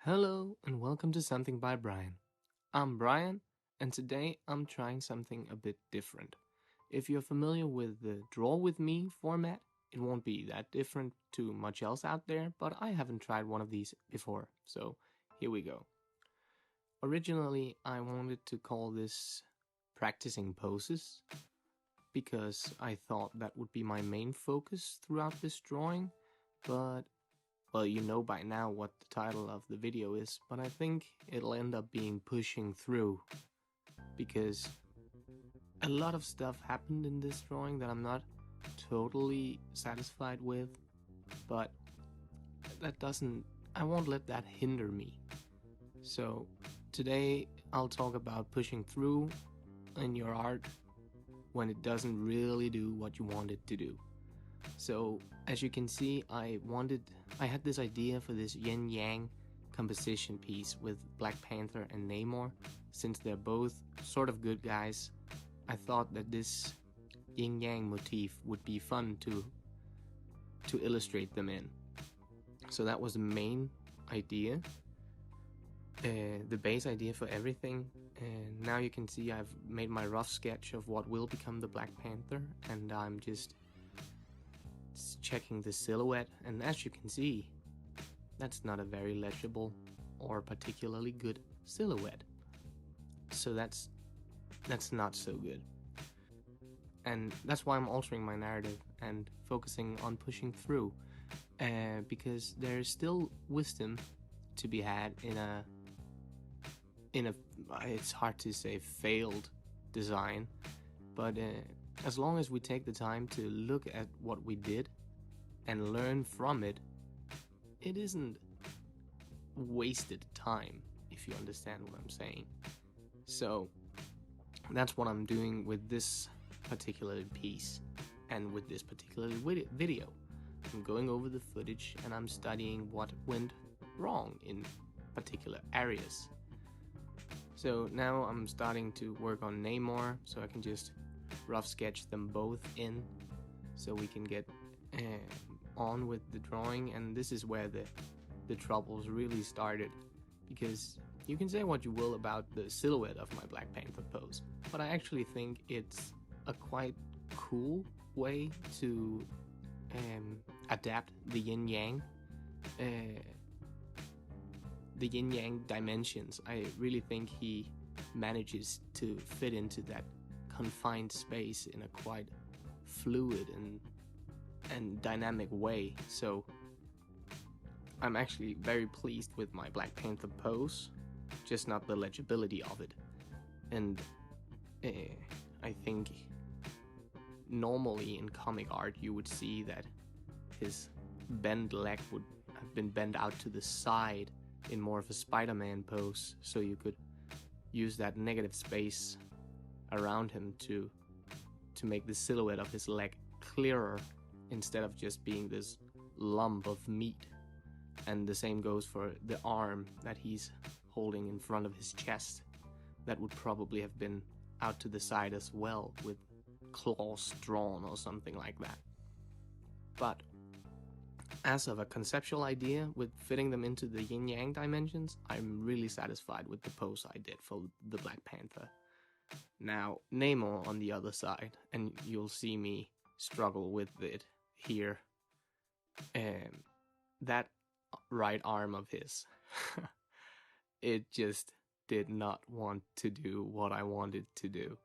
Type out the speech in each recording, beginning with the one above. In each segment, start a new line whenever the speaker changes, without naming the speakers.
Hello and welcome to Something by Brian. I'm Brian, and today I'm trying something a bit different. If you're familiar with the Draw With Me format, it won't be that different to much else out there, but I haven't tried one of these before, so here we go. Originally, I wanted to call this Practicing Poses because I thought that would be my main focus throughout this drawing, but well, you know by now what the title of the video is, but I think it'll end up being Pushing Through, because a lot of stuff happened in this drawing that I'm not totally satisfied with, but I won't let that hinder me. So today I'll talk about pushing through in your art when it doesn't really do what you want it to do. So as you can see, I had this idea for this yin yang composition piece with Black Panther and Namor. Since they're both sort of good guys, I thought that this yin yang motif would be fun to illustrate them in. So that was the main idea, the base idea for everything. And now you can see I've made my rough sketch of what will become the Black Panther, and I'm just checking the silhouette, and as you can see, that's not a very legible or particularly good silhouette. So that's not so good. And that's why I'm altering my narrative and focusing on pushing through, because there's still wisdom to be had in a it's hard to say failed design, but as long as we take the time to look at what we did and learn from it, it isn't wasted time, if you understand what I'm saying. So that's what I'm doing with this particular piece and with this particular video. I'm going over the footage and I'm studying what went wrong in particular areas. So now I'm starting to work on Namor, so I can just rough sketch them both in so we can get on with the drawing. And this is where the troubles really started, because you can say what you will about the silhouette of my Black Panther pose, but I actually think it's a quite cool way to adapt the yin-yang dimensions. I really think he manages to fit into that confined space in a quite fluid and dynamic way. So I'm actually very pleased with my Black Panther pose, just not the legibility of it. And I think normally in comic art you would see that his bent leg would have been bent out to the side in more of a Spider-Man pose, so you could use that negative space around him to make the silhouette of his leg clearer instead of just being this lump of meat. And the same goes for the arm that he's holding in front of his chest. That would probably have been out to the side as well, with claws drawn or something like that. But as of a conceptual idea with fitting them into the yin-yang dimensions, I'm really satisfied with the pose I did for the Black Panther. Now, Namor on the other side, and you'll see me struggle with it here. That right arm of his, it just did not want to do what I wanted to do.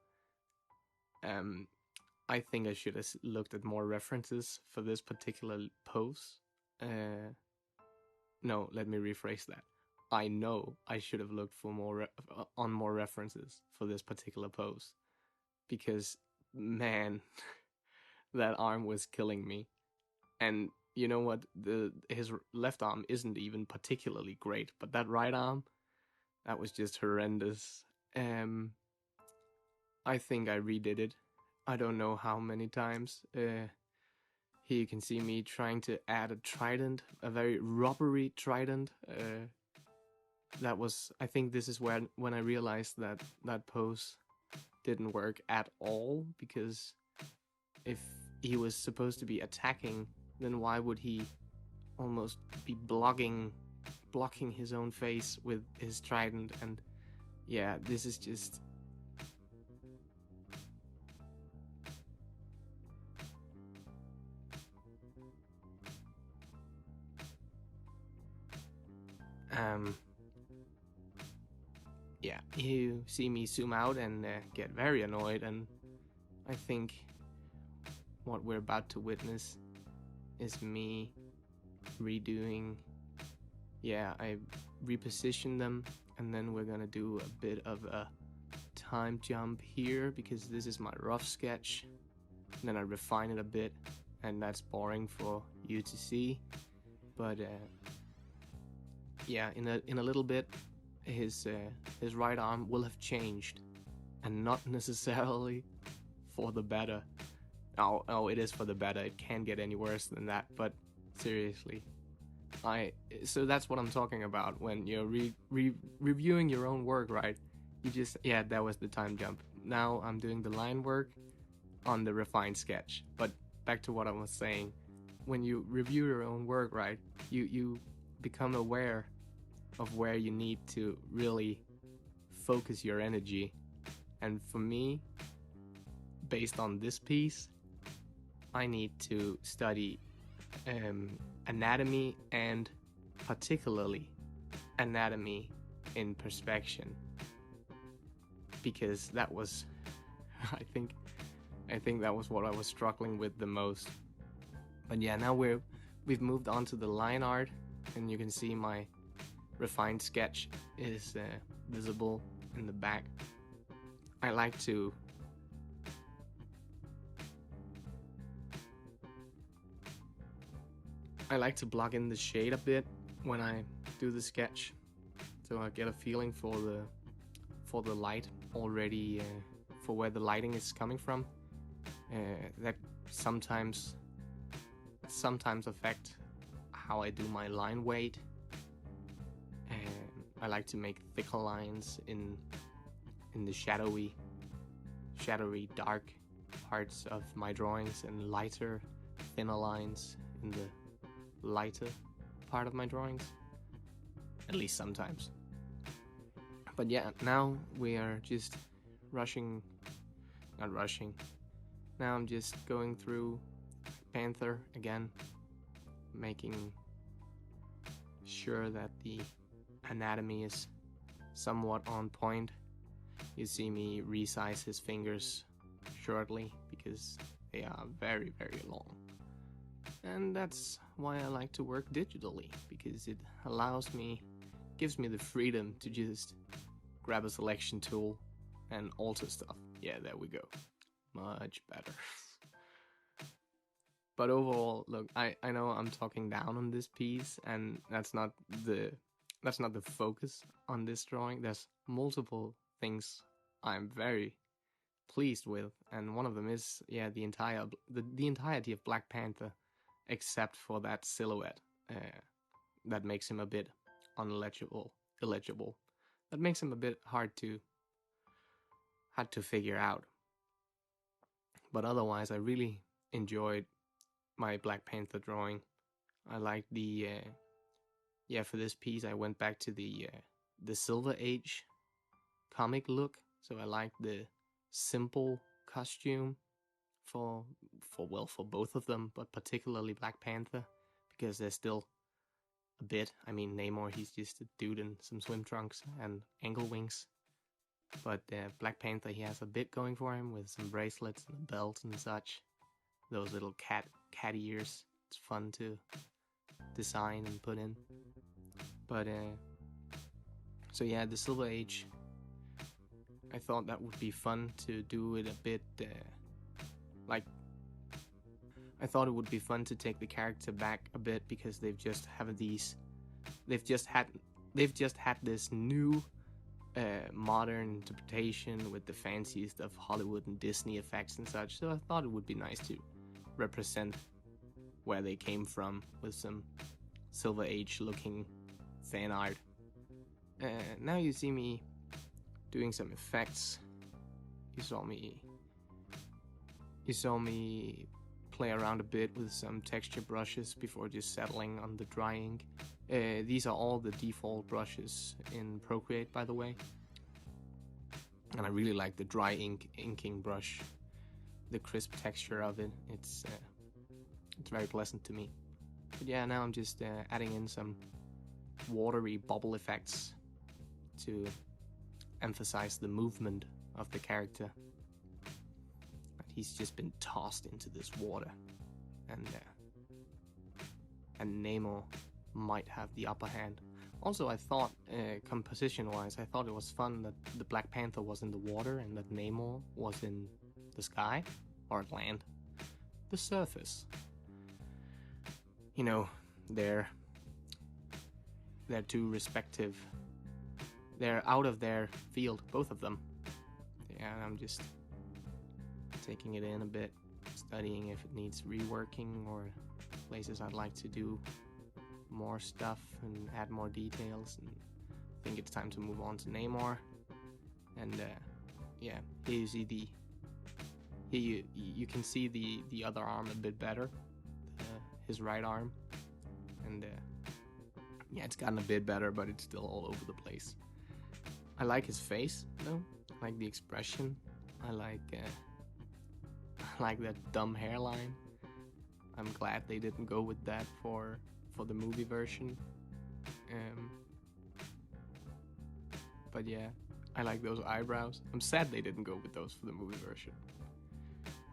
I think I should have looked at more references for this particular pose. No, let me rephrase that. I know I should have looked for more references for this particular pose, because man, that arm was killing me. And you know what? His left arm isn't even particularly great, but that right arm, that was just horrendous. I think I redid it. I don't know how many times. Here you can see me trying to add a trident, a very rubbery trident. I think this is when I realized that pose didn't work at all, because if he was supposed to be attacking, then why would he almost be blocking blocking his own face with his trident, and yeah, this is just yeah, you see me zoom out and get very annoyed, and I think what we're about to witness is me redoing. Yeah, I reposition them, and then we're gonna do a bit of a time jump here because this is my rough sketch. And then I refine it a bit, and that's boring for you to see. But yeah, in a little bit, his right arm will have changed, and not necessarily for the better. Oh, it is for the better. It can't get any worse than that. But seriously, so that's what I'm talking about when you're reviewing your own work, right? You just, yeah, that was the time jump. Now I'm doing the line work on the refined sketch. But back to what I was saying, when you review your own work, right, you become aware of where you need to really focus your energy. And for me, based on this piece, I need to study anatomy, and particularly anatomy in perspection, because that was I think that was what I was struggling with the most. But yeah, now we've moved on to the line art, and you can see my refined sketch is visible in the back. I like to block in the shade a bit when I do the sketch, so I get a feeling for the light already, for where the lighting is coming from. That sometimes affect how I do my line weight. I like to make thicker lines in the shadowy dark parts of my drawings, and lighter, thinner lines in the lighter part of my drawings, at least sometimes. But yeah, now we are just not rushing. Now I'm just going through Panther again, making sure that the anatomy is somewhat on point. You see me resize his fingers shortly because they are very, very long. And that's why I like to work digitally, because it gives me the freedom to just grab a selection tool and alter stuff. Yeah, there we go. Much better. But overall, look, I know I'm talking down on this piece, and that's not the focus on this drawing. There's multiple things I'm very pleased with, and one of them is, yeah, the entirety of Black Panther, except for that silhouette that makes him a bit illegible. That makes him a bit hard to figure out. But otherwise, I really enjoyed my Black Panther drawing. I like the for this piece I went back to the Silver Age comic look. So I like the simple costume for both of them, but particularly Black Panther, because there's still a bit. I mean, Namor, he's just a dude in some swim trunks and ankle wings. But Black Panther, he has a bit going for him with some bracelets and a belt and such. Those little cat ears. It's fun to design and put in. But so yeah, the Silver Age, I thought that would be fun to do it a bit I thought it would be fun to take the character back a bit, because they've just had this new modern interpretation with the fanciest of Hollywood and Disney effects and such. So I thought it would be nice to represent where they came from with some Silver Age looking fan art. Now you see me doing some effects. You saw me play around a bit with some texture brushes before just settling on the dry ink. These are all the default brushes in Procreate, by the way. And I really like the dry inking brush. The crisp texture of it, it's very pleasant to me. But yeah, now I'm just adding in some watery bubble effects to emphasize the movement of the character. He's just been tossed into this water, and Nemo might have the upper hand. Also, I thought, composition-wise, I thought it was fun that the Black Panther was in the water and that Nemo was in the sky, or land, the surface. You know, they're two respective. They're out of their field, both of them. Yeah, I'm just taking it in a bit, studying if it needs reworking or places I'd like to do more stuff and add more details. And I think it's time to move on to Namor. And yeah, here you see you can see the other arm a bit better, his right arm, and yeah, it's gotten a bit better, but it's still all over the place. I like his face though. I like the expression. I like that dumb hairline. I'm glad they didn't go with that for the movie version. But yeah, I like those eyebrows. I'm sad they didn't go with those for the movie version.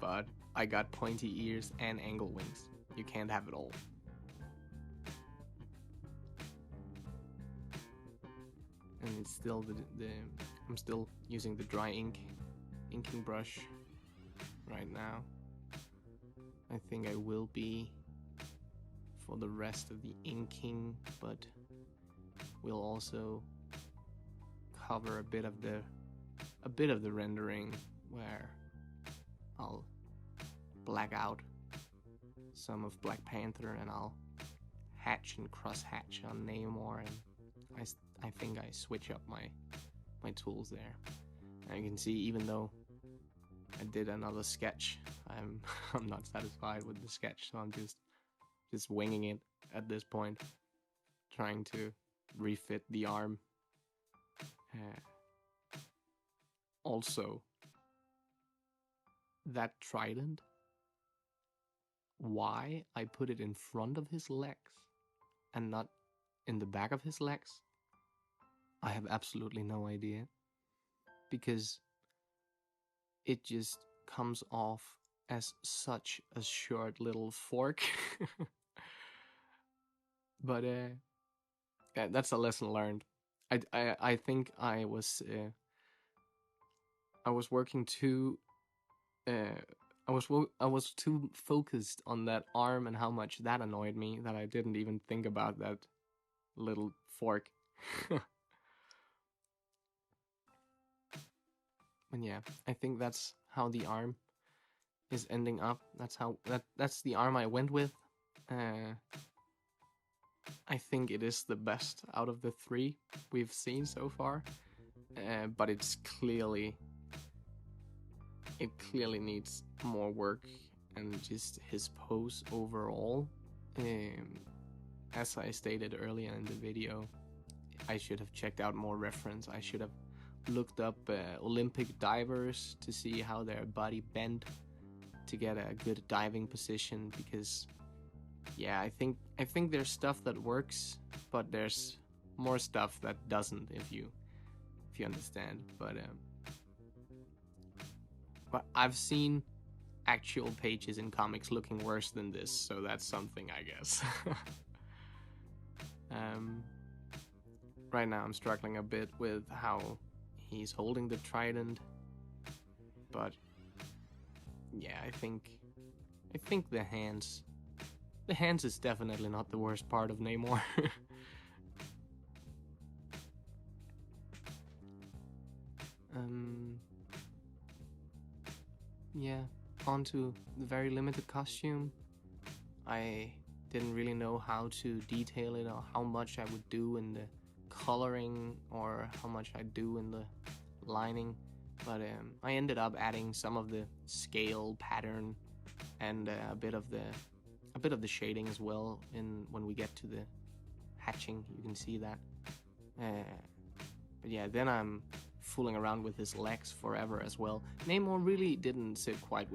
But I got pointy ears and angle wings. You can't have it all. And it's still I'm still using the dry inking brush right now. I think I will be for the rest of the inking, but we'll also cover a bit of the rendering where I'll black out some of Black Panther and I'll hatch and cross hatch on Namor, and I think I switch up my tools there. And you can see, even though I did another sketch, I'm not satisfied with the sketch, so I'm just winging it at this point, trying to refit the arm. Also, that trident, why I put it in front of his legs and not in the back of his legs, I have absolutely no idea, because it just comes off as such a short little fork. But yeah, that's a lesson learned. I think I was working too. I was too focused on that arm and how much that annoyed me that I didn't even think about that little fork. And yeah, I think that's how the arm is ending up. That's the arm I went with. I think it is the best out of the three we've seen so far. But it clearly needs more work, and just his pose overall. As I stated earlier in the video, I should have checked out more reference. I should have looked up Olympic divers to see how their body bent to get a good diving position, because yeah, I think there's stuff that works, but there's more stuff that doesn't, if you understand. But I've seen actual pages in comics looking worse than this, so that's something, I guess. Right now I'm struggling a bit with how he's holding the trident, but yeah, I think the hands is definitely not the worst part of Namor. Yeah, onto the very limited costume. I didn't really know how to detail it, or how much I would do in the coloring, or how much I do in the lining, but I ended up adding some of the scale pattern and a bit of the shading as well when we get to the hatching. You can see that. But yeah, then I'm fooling around with his legs forever as well. Namor really didn't sit quite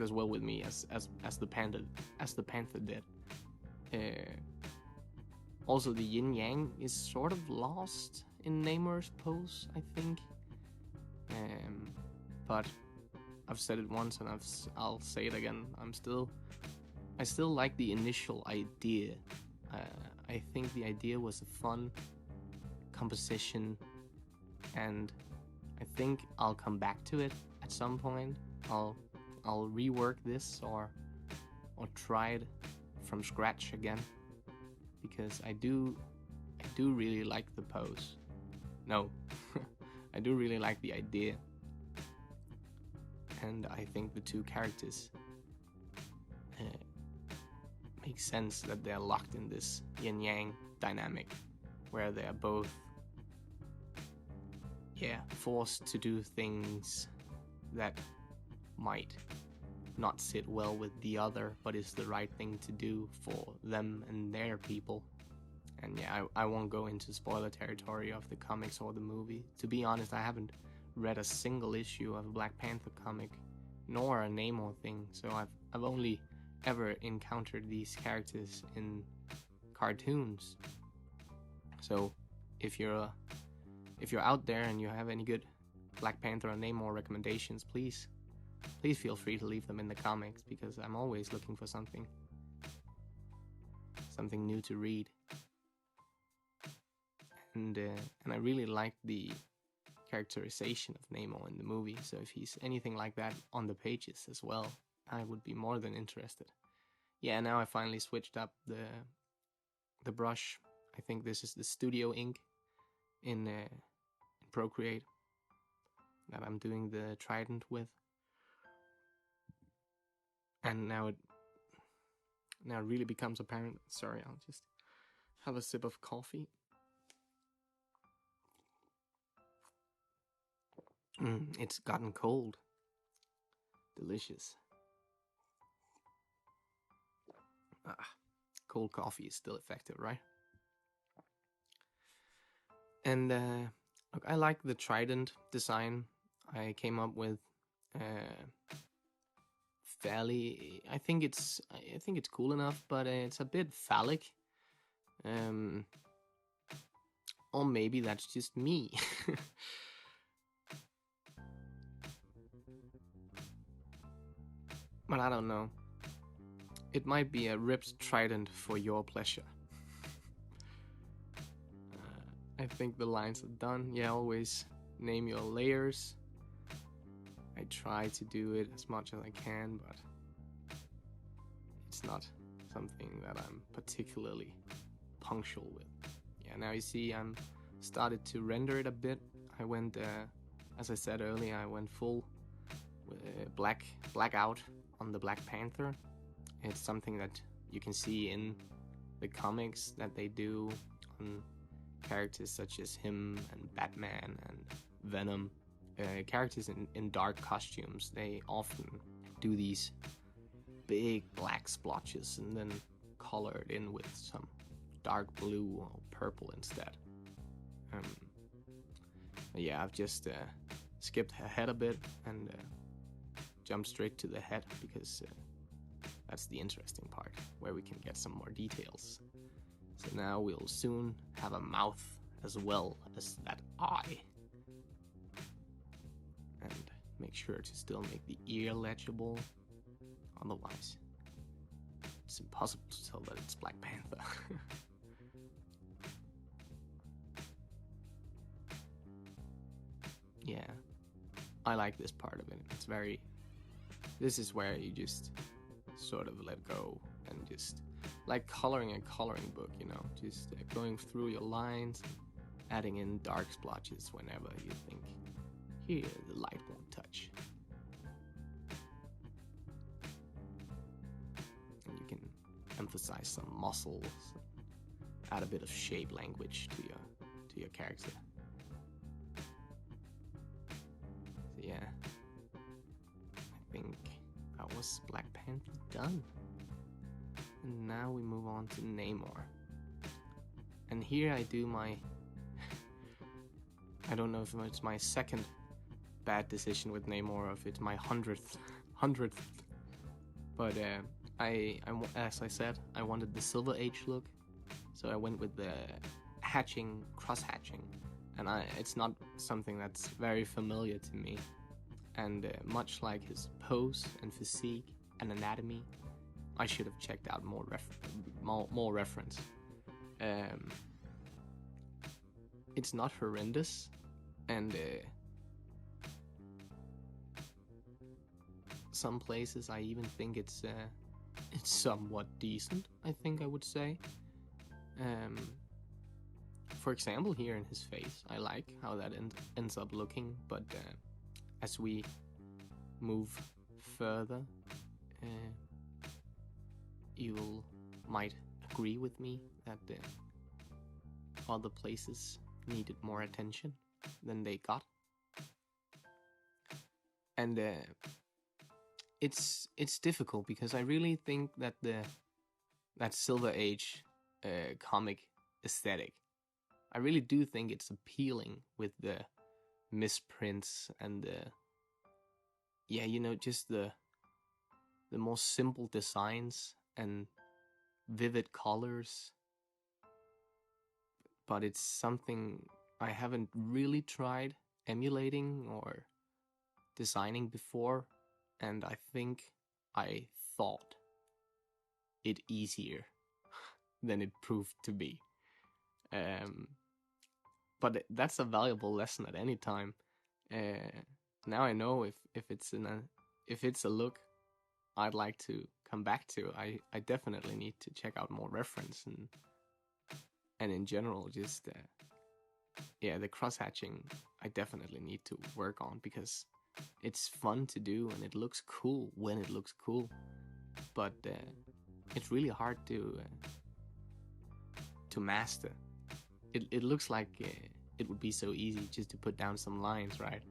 as well with me as the panther did. Also, the yin yang is sort of lost in Namor's pose, I think. But I've said it once and I'll say it again. I still like the initial idea. I think the idea was a fun composition, and I think I'll come back to it at some point. I'll rework this or try it from scratch again, because I do really like the pose. No, I do really like the idea, and I think the two characters make sense that they're locked in this yin-yang dynamic, where they are both forced to do things that might not sit well with the other, but is the right thing to do for them and their people. And yeah, I won't go into spoiler territory of the comics or the movie. To be honest, I haven't read a single issue of a Black Panther comic, nor a Namor thing, so I've only ever encountered these characters in cartoons. So if you're out there and you have any good Black Panther or Namor recommendations, please feel free to leave them in the comments, because I'm always looking for something new to read. And I really like the characterization of Namor in the movie, so if he's anything like that on the pages as well, I would be more than interested. Yeah, now I finally switched up the brush. I think this is the Studio ink in Procreate that I'm doing the Trident with. And now it really becomes apparent. Sorry, I'll just have a sip of coffee. It's gotten cold. Delicious. Cold coffee is still effective, right? And look, I like the Trident design I came up with. Fairly, I think it's cool enough, but it's a bit phallic. Or maybe that's just me. But I don't know. It might be a ripped trident for your pleasure. I think the lines are done. Yeah, always name your layers. I try to do it as much as I can, but it's not something that I'm particularly punctual with. Yeah, now you see I'm started to render it a bit. I went, as I said earlier, I went full blackout on the Black Panther. It's something that you can see in the comics that they do on characters such as him and Batman and Venom. Characters in dark costumes, they often do these big black splotches and then color it in with some dark blue or purple instead. Yeah, I've just skipped ahead a bit and jumped straight to the head, because that's the interesting part, where we can get some more details. So now we'll soon have a mouth as well as that eye. And make sure to still make the ear legible, otherwise it's impossible to tell that it's Black Panther. Yeah, I like this part of it. This is where you just sort of let go and just, like coloring a coloring book, you know, just going through your lines, adding in dark splotches whenever you think, here the light won't touch. And you can emphasize some muscles, add a bit of shape language to your character. So yeah, I think that was Black Panther done. And now we move on to Namor. And here I do my I don't know if it's my second bad decision with name or if it's my hundredth. But as I said, I wanted the Silver Age look, so I went with the cross hatching, and it's not something that's very familiar to me. And much like his pose and physique and anatomy, I should have checked out more reference. It's not horrendous, and some places I even think it's somewhat decent, I think I would say. For example, here in his face, I like how that ends up looking, but as we move further, you might agree with me that other places needed more attention than they got. And it's difficult because I really think that that Silver Age comic aesthetic, I really do think it's appealing with the misprints and just the more simple designs and vivid colors. But it's something I haven't really tried emulating or designing before, and I think I thought it easier than it proved to be. But that's a valuable lesson at any time. Now I know if it's a look I'd like to come back to, I definitely need to check out more reference and in general just the cross hatching I definitely need to work on, because it's fun to do and it looks cool when it looks cool, but it's really hard to master. It looks like it would be so easy just to put down some lines, right?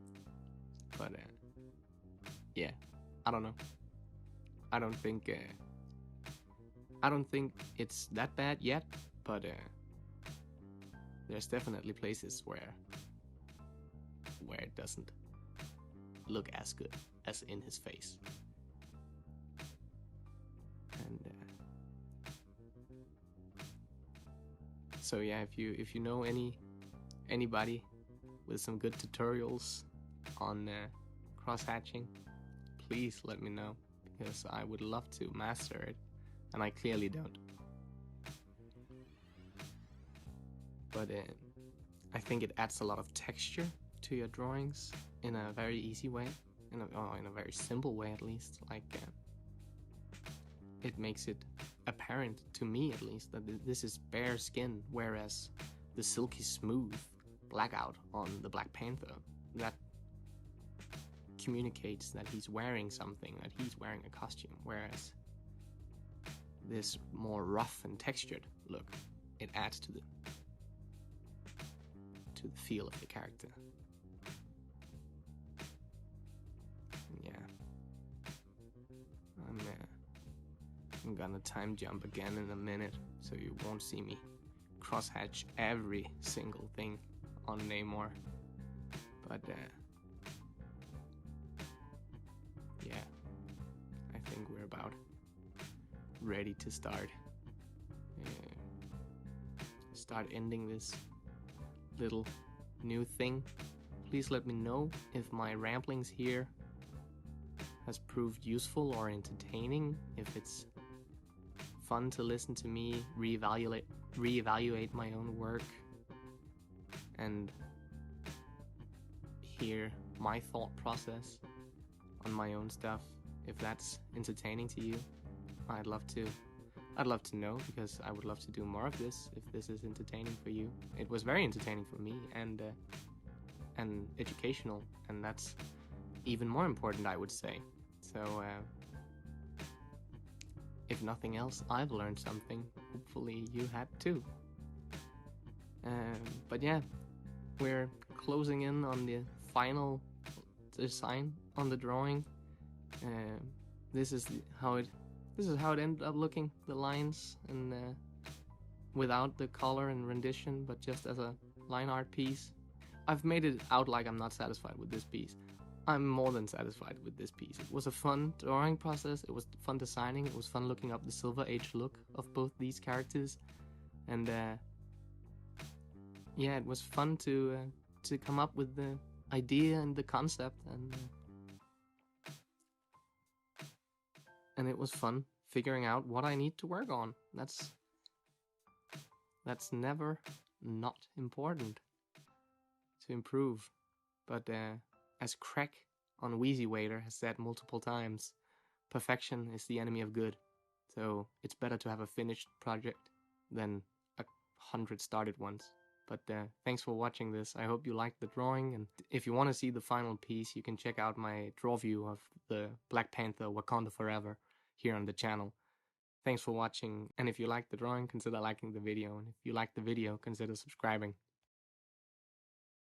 But I don't know. I don't think it's that bad yet, but there's definitely places where it doesn't look as good as in his face. And so yeah, if you know anybody with some good tutorials on cross hatching, please let me know, because I would love to master it, and I clearly don't. But I think it adds a lot of texture to your drawings in a very easy way, in a very simple way at least. Like it makes it apparent to me at least that this is bare skin, whereas the silky smooth blackout on the Black Panther, that communicates that he's wearing something, that he's wearing a costume, whereas this more rough and textured look, it adds to the feel of the character. Yeah, I'm gonna time jump again in a minute, so you won't see me crosshatch every single thing on Namor. But yeah, I think we're about ready to start ending this little new thing. Please let me know if my ramblings here has proved useful or entertaining, if it's fun to listen to me reevaluate my own work and hear my thought process on my own stuff. If that's entertaining to you, I'd love to know, because I would love to do more of this if this is entertaining for you. It was very entertaining for me and educational, and that's even more important, I would say. So if nothing else, I've learned something. Hopefully you had too. But yeah, we're closing in on the final design on the drawing. This is how it ended up looking, the lines and without the color and rendition, but just as a line art piece. I've made it out like I'm not satisfied with this piece. I'm more than satisfied with this piece. It was a fun drawing process, it was fun designing, it was fun looking up the Silver Age look of both these characters, and yeah, it was fun to come up with the idea and the concept, and it was fun figuring out what I need to work on. That's never not important to improve. But as Craig on Wheezy Waiter has said multiple times, perfection is the enemy of good. So it's better to have a finished project than 100 started ones. But thanks for watching this. I hope you liked the drawing, and if you want to see the final piece, you can check out my Draview of the Black Panther Wakanda Forever here on the channel. Thanks for watching, and if you liked the drawing, consider liking the video, and if you liked the video, consider subscribing.